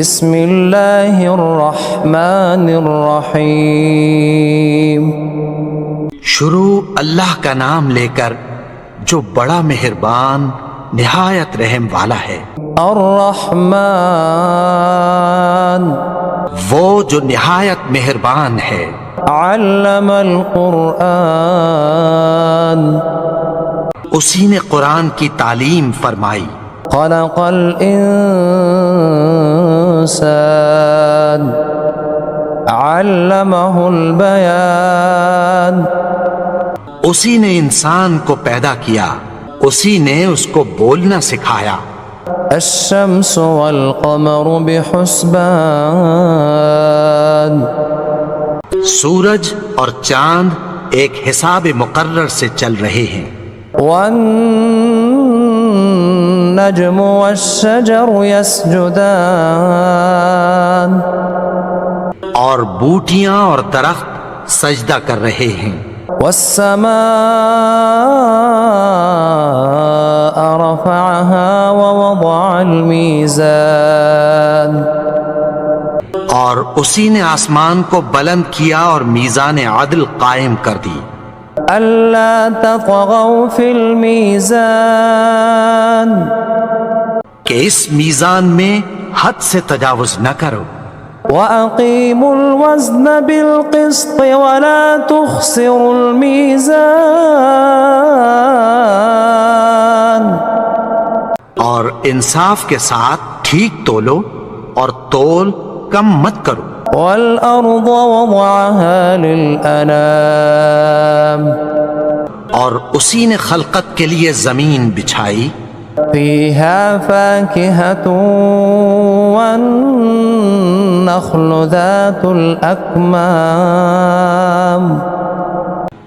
بسم اللہ الرحمن الرحیم شروع اللہ کا نام لے کر جو بڑا مہربان نہایت رحم والا ہے۔ الرحمن وہ جو نہایت مہربان ہے۔ علم القرآن اسی نے قرآن کی تعلیم فرمائی۔ خلق الانسان علمہ البیان اسی نے انسان کو پیدا کیا، اسی نے اس کو بولنا سکھایا۔ الشمس والقمر بحسبان سورج اور چاند ایک حساب مقرر سے چل رہے ہیں۔ والنجم والشجر يسجدان اور بوٹیاں اور درخت سجدہ کر رہے ہیں۔ والسماء رفعها ووضع الميزان اور اسی نے آسمان کو بلند کیا اور میزان عدل قائم کر دی۔ ألا تطغوا في الميزان کہ اس میزان میں حد سے تجاوز نہ کرو۔ وأقيموا الوزن بالقسط ولا تخسروا الميزان اور انصاف کے ساتھ ٹھیک تولو اور تول کم مت کرو۔ والأرض وضعها للأنام اور اسی نے خلقت کے لیے زمین بچھائی۔ فيها فاكهة والنخل ذات الأكمام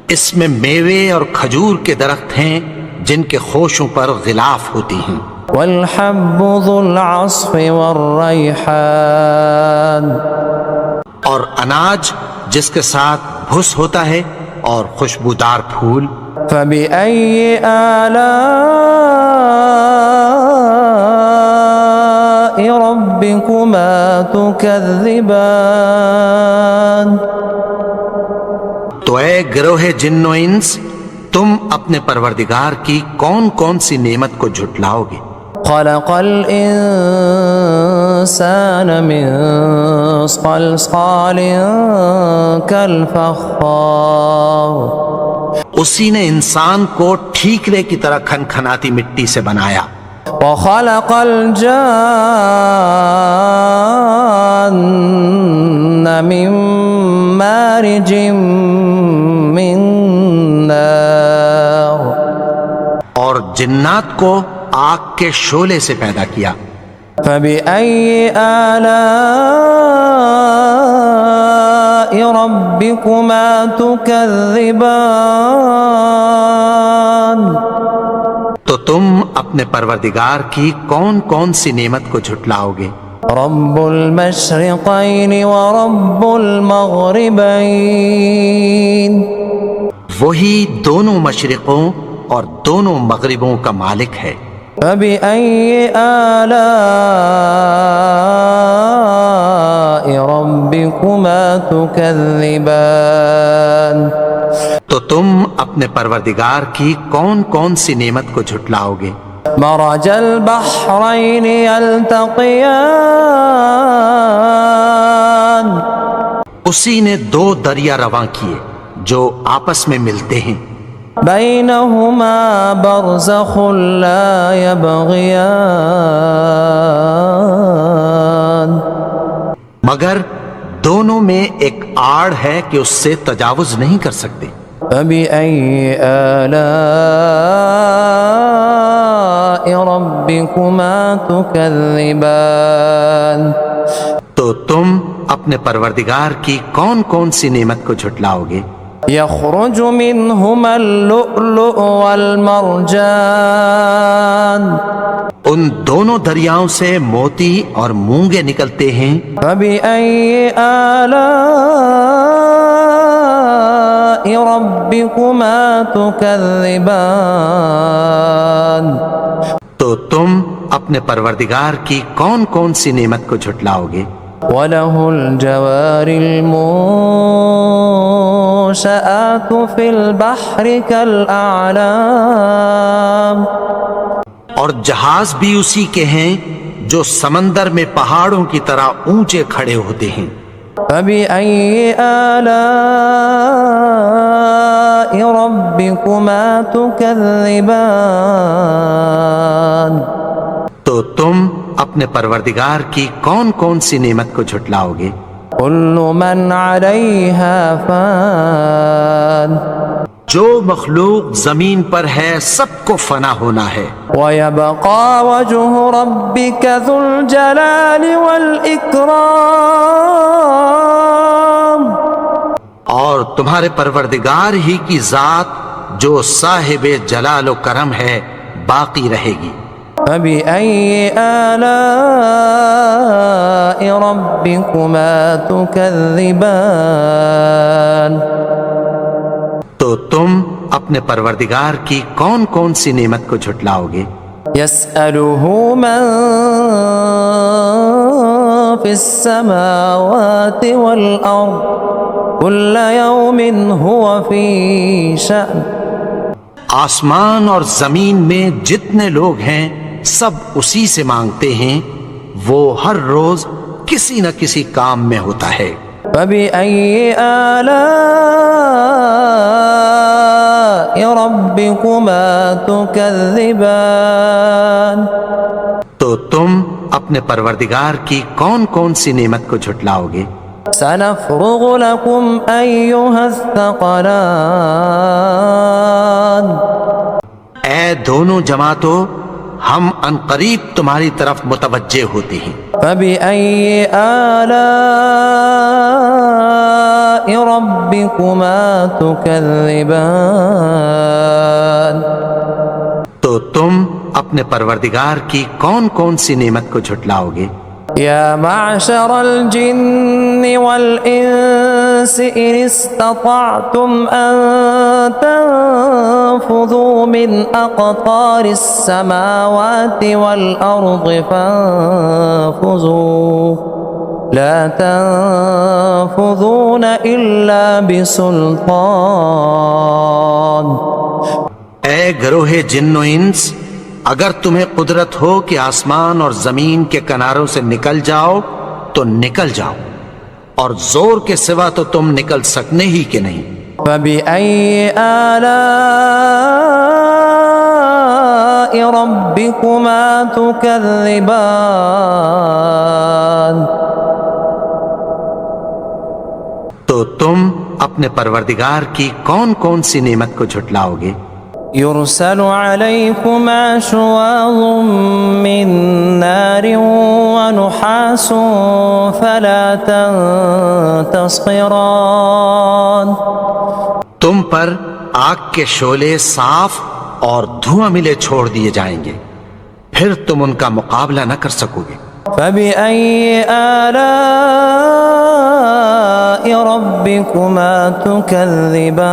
اس میں میوے اور کھجور کے درخت ہیں جن کے خوشوں پر غلاف ہوتی ہیں۔ والحب ذو العصف والريحان اور اناج جس کے ساتھ بھس ہوتا ہے اور خوشبودار پھول۔ فبأي آلاء ربكما تكذبان تو اے گروہ جن و انس، تم اپنے پروردگار کی کون کون سی نعمت کو جھٹلاؤ گے؟ خلق الإنسان من صلصال كالفخار اسی نے انسان کو ٹھیکرے کی طرح کھنکھناتی مٹی سے بنایا۔ وخلق الجان من مارج من نار اور جنات کو آگ کے شعلے سے پیدا کیا۔ فبأي آلاء ربكما تكذبان تو تم اپنے پروردگار کی کون کون سی نعمت کو جھٹلاؤ گے؟ رب المشرقين ورب المغربين وہی دونوں مشرقوں اور دونوں مغربوں کا مالک ہے۔ فبأي آلاء ربكما تكذبان تو تم اپنے پروردگار کی کون کون سی نعمت کو جھٹلاؤ گے؟ مرج البحرين يلتقيان اسی نے دو دریا رواں کیے جو آپس میں ملتے ہیں۔ بينهما برزخ لا يبغيان مگر دونوں میں ایک آڑ ہے کہ اس سے تجاوز نہیں کر سکتے۔ فبأي آلاء ربكما تكذبان تو تم اپنے پروردگار کی کون کون سی نعمت کو جھٹلاؤ گے؟ يخرج منهما اللؤلؤ والمرجان ان دونوں دریاؤں سے موتی اور مونگے نکلتے ہیں۔ فبأي آلاء ربكما تكذبان تو تم اپنے پروردگار کی کون کون سی نعمت کو جھٹلاؤ گے؟ وَلَهُ الْجَوَارِ الْمُنشَآتُ فِي الْبَحْرِ كَالْأَعْلَامِ، اور جہاز بھی اسی کے ہیں جو سمندر میں پہاڑوں کی طرح اونچے کھڑے ہوتے ہیں۔ فَبِأَيِّ آلَاءِ رَبِّكُمَا تُكَذِّبَانِ، تو تم اپنے پروردگار کی کون کون سی نعمت کو جھٹلاؤ گے؟ كُلُّ مَنْ عَلَيْهَا فَانٍ، جو مخلوق زمین پر ہے سب کو فنا ہونا ہے، وَيَبْقَى وَجْهُ رَبِّكَ ذُو الْجَلَالِ وَالْإِكْرَامِ، اور تمہارے پروردگار ہی کی ذات جو صاحب جلال و کرم ہے باقی رہے گی۔ فَبِأَيِّ آلَاءِ رَبِّكُمَا تُكَذِّبَانِ، تو تم اپنے پروردگار کی کون کون سی نعمت کو جھٹلاؤ گے؟ يَسْأَلُهُ مَن فِي السَّمَاوَاتِ وَالْأَرْضِ كُلَّ يَوْمٍ هُوَ فِي شَأْنٍ، آسمان اور زمین میں جتنے لوگ ہیں سب اسی سے مانگتے ہیں، وہ ہر روز کسی نہ کسی کام میں ہوتا ہے۔ فَبِأَيِّ آلَاءِ رَبِّكُمَا تُكَذِّبَانِ، تو تم اپنے پروردگار کی کون کون سی نعمت کو جھٹلاؤ گے؟ سَنَفْرُغُ لَكُمْ أَيُّهَ الثَّقَلَانِ، اے دونوں جماعتوں، ہم عنقریب تمہاری طرف متوجہ ہوتے ہیں۔ فَبِأَيِّ آلَاءِ رَبِّكُمَا تُكَذِّبَانِ، تو تم اپنے پروردگار کی کون کون سی نعمت کو جھٹلاؤ گے؟ يا معشر الجن والإنس إن استطعتم أن تنفذوا من أقطار السماوات والأرض فانفذوا لا تنفذون إلا بسلطان۔ اے گروہ جن و انس، اگر تمہیں قدرت ہو کہ آسمان اور زمین کے کناروں سے نکل جاؤ تو نکل جاؤ، اور زور کے سوا تو تم نکل سکنے ہی کہ نہیں۔ فَبِأَيِّ آلَاءِ رَبِّكُمَا تُكَذِّبَانِ، تو تم اپنے پروردگار کی کون کون سی نعمت کو جھٹلاؤ گے؟ يرسل عليكما شواظ من نار ونحاس فلا تنتصران، تم پر آگ کے شعلے صاف اور دھواں ملے چھوڑ دیے جائیں گے، پھر تم ان کا مقابلہ نہ کر سکو گے۔ فَبِأَيِّ آلَاءِ رَبِّكُمَا تُكَذِّبَانِ،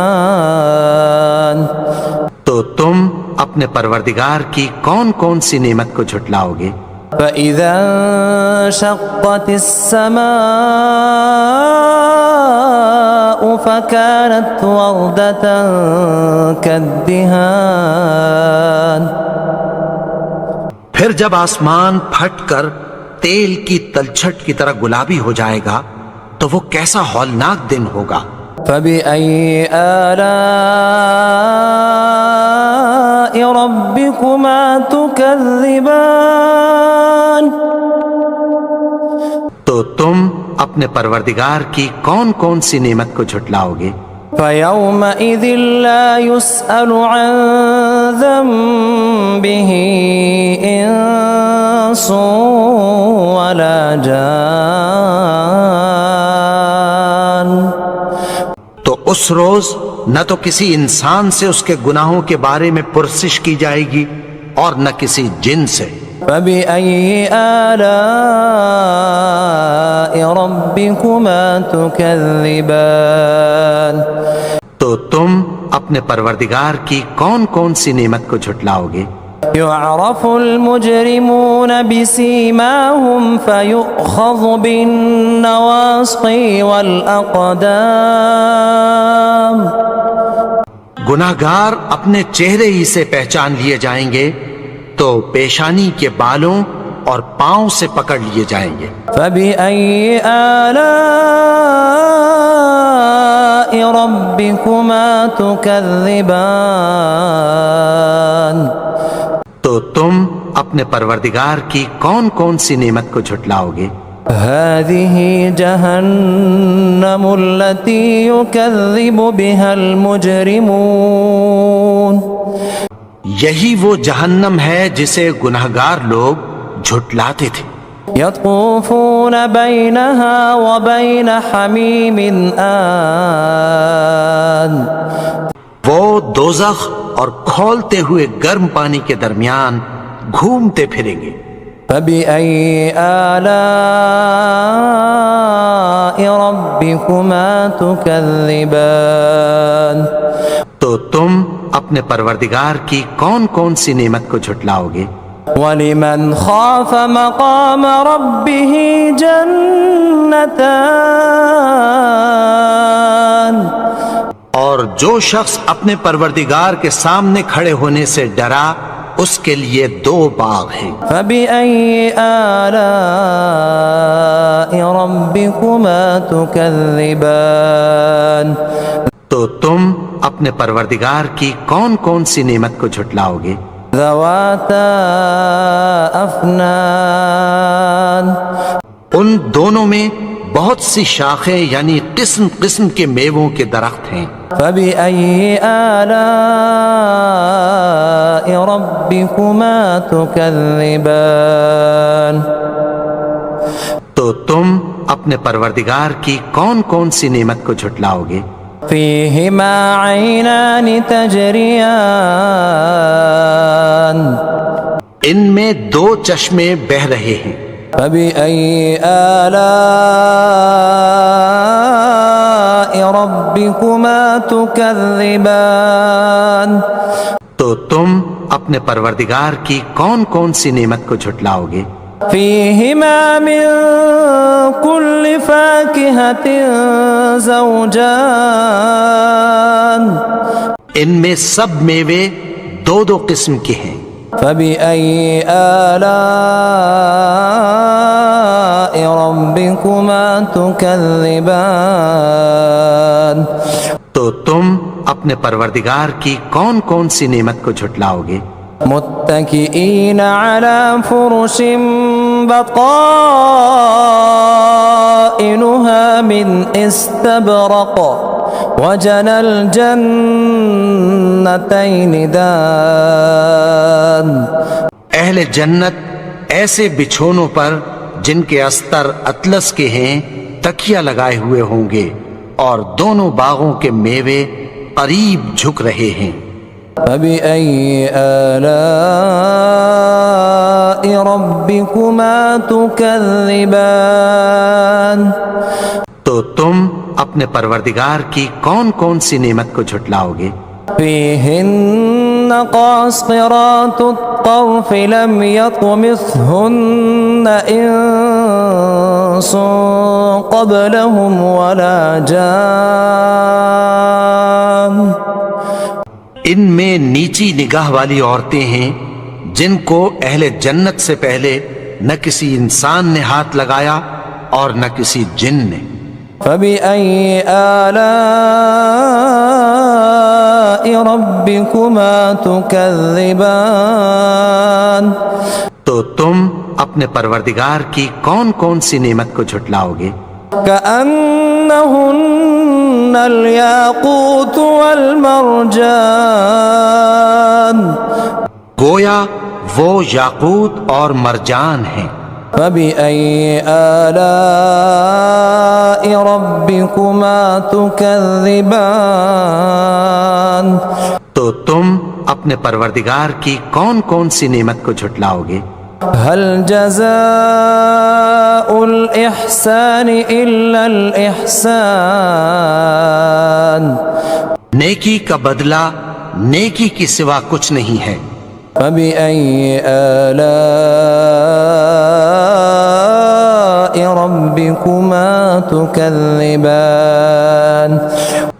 تو تم اپنے پروردگار کی کون کون سی نعمت کو جھٹلاؤ گے؟ فَإِذَا انشَقَّتِ السَّمَاءُ فَكَانَتْ وَرْدَةً كَالدِّهَانِ، پھر جب آسمان پھٹ کر تیل کی تلچھٹ کی طرح گلابی ہو جائے گا تو وہ کیسا ہولناک دن ہوگا۔ فَبِأَيِّ آلَاءِ رَبِّكُمَا تُكَذِّبَانِ، تو تم اپنے پروردگار کی کون کون سی نعمت کو جھٹلاؤ گے؟ فَيَوْمَئِذٍ لَا يُسْأَلُ عَنْ ذَنبِهِ إِنسٌ وَلَا جَانٌ، تو اس روز نہ تو کسی انسان سے اس کے گناہوں کے بارے میں پرسش کی جائے گی اور نہ کسی جن سے۔ فَبِأَيِّ آلَاءِ رَبِّكُمَا تُكَذِّبَانِ، تو تم اپنے پروردگار کی کون کون سی نعمت کو جھٹلاؤ گے؟ يعرف المجرمون بسيماهم فيؤخذ بالنواصي والأقدام گناہگار اپنے چہرے ہی سے پہچان لیے جائیں گے تو پیشانی کے بالوں اور پاؤں سے پکڑ لیے جائیں گے۔ فبأي آلاء ربكما تكذبان تو تم اپنے پروردگار کی کون کون سی نعمت کو جھٹلاؤ گے؟ هذه جهنم التي يكذب بها المجرمون یہی وہ جہنم ہے جسے گناہگار لوگ جھٹلاتے تھے۔ يطوفون بينها وبين حميم آن وہ دوزخ اور کھولتے ہوئے گرم پانی کے درمیان گھومتے پھریں گے۔ فبأي آلاء ربكما تكذبان تو تم اپنے پروردگار کی کون کون سی نعمت کو جھٹلاؤ گے؟ وَلِمَنْ خَافَ مَقَامَ رَبِّهِ جَنَّتَانِ اور جو شخص اپنے پروردگار کے سامنے کھڑے ہونے سے ڈرا اس کے لیے 2 باغ ہیں۔ فَبِأَيِّ آلَاءِ رَبِّكُمَا تُكَذِّبَانِ تو تم اپنے پروردگار کی کون کون سی نعمت کو جھٹلاؤ گے؟ ذَوَاتَا أَفْنَانٍ ان دونوں میں بہت سی شاخیں یعنی قسم قسم کے میووں کے درخت ہیں۔ فَبِأَيِّ آلَاءِ رَبِّكُمَا تُكَذِّبَانِ تو تم اپنے پروردگار کی کون کون سی نعمت کو جھٹلاؤ گے؟ فِيهِمَا عَيْنَانِ تَجْرِيَانِ ان میں 2 چشمے بہہ رہے ہیں۔ فَبِأَيِّ آلَاءِ رَبِّكُمَا تُكَذِّبَانِ تو تم اپنے پروردگار کی کون کون سی نعمت کو جھٹلاؤ گے؟ فِيهِمَا مِن كُلِّ فَاكِهَةٍ زَوْجَانِ ان میں سب میوے 2 قسم کے ہیں۔ فَبِأَيِّ آلَاءِ رَبِّكُمَا تُكَذِّبَانِ تو تم اپنے پروردگار کی کون کون سی نعمت کو جھٹلاؤ گے؟ متكئين على فرش بطائنها من استبرق وجنى الجنتين دان اہل جنت ایسے بچھونوں پر جن کے استر اطلس کے ہیں تکیہ لگائے ہوئے ہوں گے اور دونوں باغوں کے میوے قریب جھک رہے ہیں۔ فَبِأَيِّ آلَاءِ رَبِّكُمَا تُكَذِّبَانِ تو تم اپنے پروردگار کی کون کون سی نعمت کو جھٹلاؤ گے؟ فِيهِنَّ قَاصِرَاتُ الطَّرْفِ لَمْ يَطْمِثْهُنَّ إِنسٌ قَبْلَهُمْ وَلَا جَانٌّ ان میں نیچی نگاہ والی عورتیں ہیں جن کو اہل جنت سے پہلے نہ کسی انسان نے ہاتھ لگایا اور نہ کسی جن نے۔ فَبِأَيِّ آلَاءِ رَبِّكُمَا تُكَذِّبَانِ تو تم اپنے پروردگار کی کون کون سی نعمت کو جھٹلاؤ گے؟ كأنهن الياقوت والمرجان گویا وہ یاقوت اور مرجان ہیں۔ فَبِأَيِّ آلَاءِ رَبِّكُمَا تُكَذِّبَانِ تو تم اپنے پروردگار کی کون کون سی نعمت کو جھٹلاؤ گے؟ هل جزاء الإحسان إلا الإحسان نیکی کا بدلہ نیکی کی سوا کچھ نہیں ہے۔ فبأي آلاء ربكما تكذبان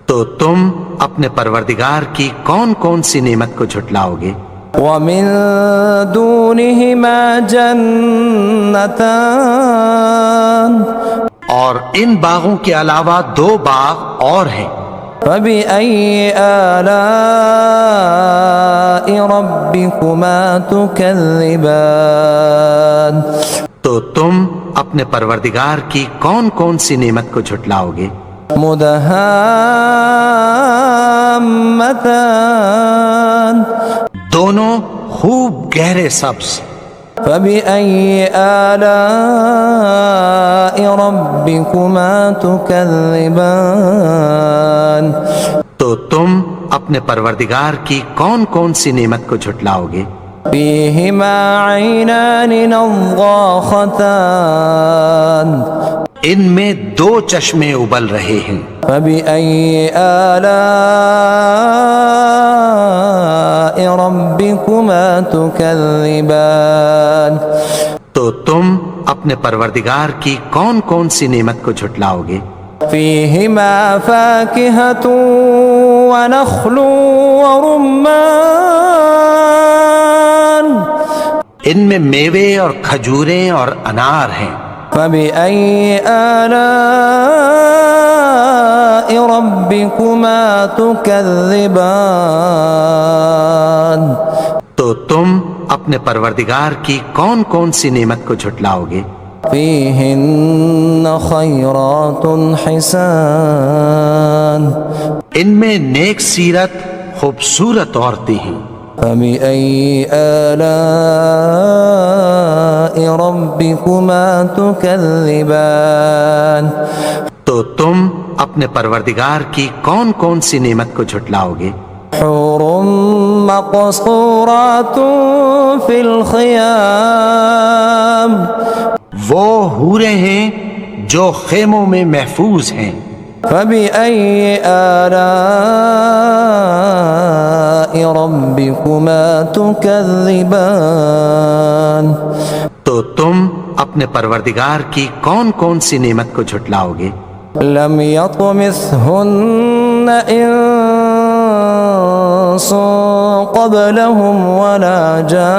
تو تم اپنے پروردگار کی کون کون سی نعمت کو جھٹلاؤ گے؟ ومن دونهما جنتان اور ان باغوں کے علاوہ 2 باغ اور ہیں۔ فبأي آلاء ربكما تكذبان تو تم اپنے پروردگار کی کون کون سی نعمت کو جھٹلاؤ گے؟ مدہامتان دونوں خوب گہرے سبز۔ فبأي آلاء ربكما تكذبان تو تم اپنے پروردگار کی کون کون سی نعمت کو جھٹلاؤ گے؟ فيهما عينان نضاختان ان میں 2 چشمے ابل رہے ہیں۔ فبأي آلاء ربكما تكذبان تو تم اپنے پروردگار کی کون کون سی نعمت کو جھٹلاؤ گے؟ فيهما فاكهة ونخل ورمان ان میں میوے اور کھجوریں اور انار ہیں۔ فبأي آلاء ربكما تكذبان تو تم اپنے پروردگار کی کون کون سی نعمت کو جھٹلاؤ گے؟ فيهن خيرات حسان ان میں نیک سیرت خوبصورت عورتیں ہیں۔ فبأي آلاء ربكما تكذبان تو تم اپنے پروردگار کی کون کون سی نعمت کو جھٹلاؤ گے؟ حور مقصورات في الخيام وہ حوریں ہیں جو خیموں میں محفوظ ہیں۔ فبأي آلاء ربكما تكذبان تو تم اپنے پروردگار کی کون کون سی نعمت کو جھٹلاؤ گے؟ لم يطمثهن إنس قبلهم ولا جان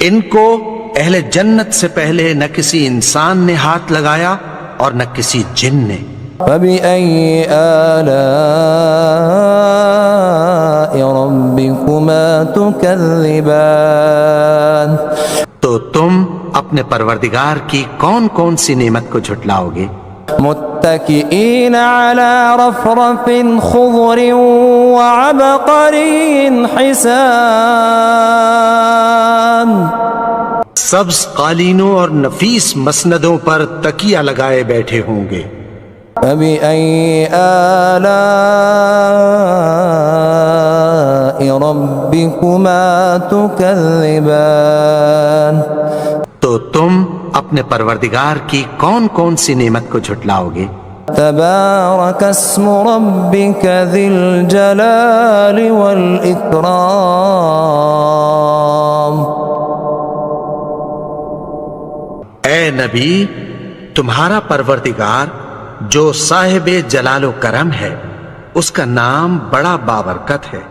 ان کو اہل جنت سے پہلے نہ کسی انسان نے ہاتھ لگایا اور نہ کسی جن نے۔ فبأي آلاء ربكما تكذبان تو تم اپنے پروردگار کی کون کون سی نعمت کو جھٹلاؤ گے؟ متكئين على رفرف خضر وعبقري حسان سبز قالینوں اور نفیس مسندوں پر تکیہ لگائے بیٹھے ہوں گے۔ فبأي آلاء ربكما تكذبان تو تم اپنے پروردگار کی کون کون سی نعمت کو جھٹلاؤ گے؟ تبارك اسم ربك ذي الجلال والإكرام اے نبی، تمہارا پروردگار جو صاحب جلال و کرم ہے، اس کا نام بڑا بابرکت ہے۔